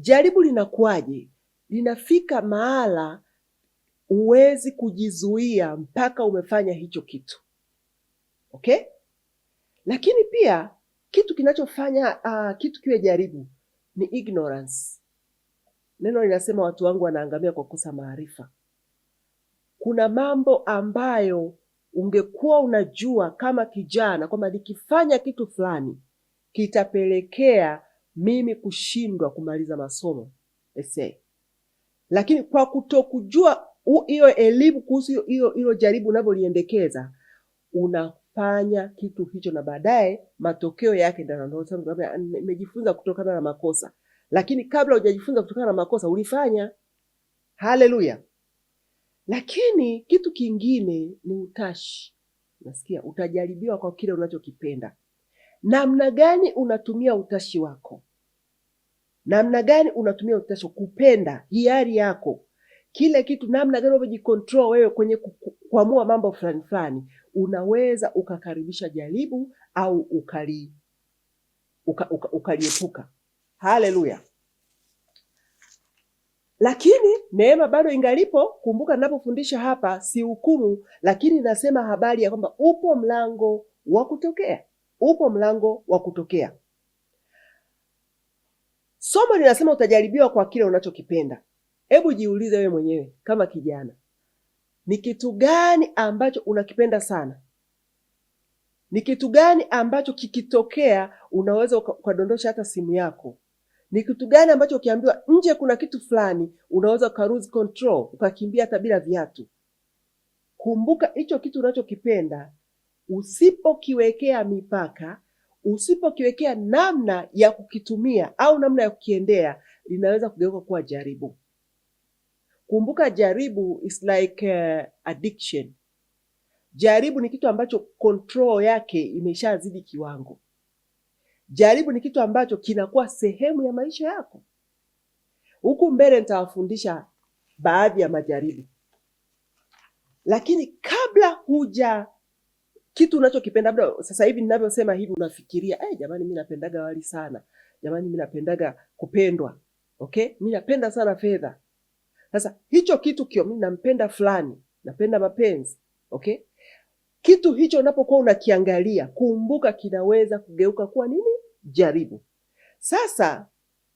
Jaribu linakuwaje? Linafika mahala uwezi kujizuia mpaka umefanya hicho kitu. Okay? Lakini pia kitu kinachofanya kitu kiwe jaribu ni ignorance. Neno linasema watu wangu wanaangamia kwa kukosa maarifa. Kuna mambo ambayo ungekuwa unajua kama kijana kwamba nikifanya kitu fulani kitapelekea mimi kushindwa kumaliza masomo essay. Lakini kwa kutokujua hiyo elimu kuhusu hilo jaribu unavyoliendekeza, unafanya kitu hicho na baadaye matokeo yake ndio nimejifunza kutokana na makosa. Lakini kabla hujajifunza kutokana na makosa ulifanya. Haleluya. Lakini kitu kingine ni utashi. Nasikia utajaribiwa kwa kile unachokipenda. Namna gani unatumia utashi wako? Namna gani unatumia utashi kupenda hiari yako? Kile kitu namna gani unajicontrol wewe kwenye kuamua mambo fulani fulani, unaweza ukakaribisha jaribu au ukaliepuka. Haleluya. Lakini neema bado ingalipo. Kumbuka ninapofundisha hapa si hukumu, lakini nasema habari ya kwamba upo mlango wa kutokea. Upo mlango wa kutokea. Somo linasema utajaribiwa kwa kile unachokipenda. Hebu jiulize wewe mwenyewe kama kijana. Ni kitu gani ambacho unakipenda sana? Ni kitu gani ambacho kikitokea unaweza ukadondosha hata simu yako? Ni kitu gani ambacho ukiambiwa nje kuna kitu fulani unaweza ukalose control, ukakimbia hata bila viatu? Kumbuka hicho kitu unachokipenda, usipokiwekea mipaka, usipokiwekea namna ya kukitumia au namna ya kukiendea, linaweza kugeuka kuwa jaribu. Kumbuka jaribu is like addiction. Jaribu ni kitu ambacho control yake imeshazidi kiwango. Jaribu ni kitu ambacho kinakuwa sehemu ya maisha yako. Huku mbele nitawafundisha baadhi ya majaribu. Lakini kabla kitu unachokipenda, labda sasa hivi ninavyosema hivi unafikiria, jamani mimi napendaga wali sana. Jamani mimi napendaga kupendwa. Okay? Mimi napenda sana fedha. Sasa hicho kitu mimi nampenda fulani, napenda mapenzi. Okay? Kitu hicho unapokuwa unakiangalia, kumbuka kinaweza kugeuka kuwa nini? Jaribu. Sasa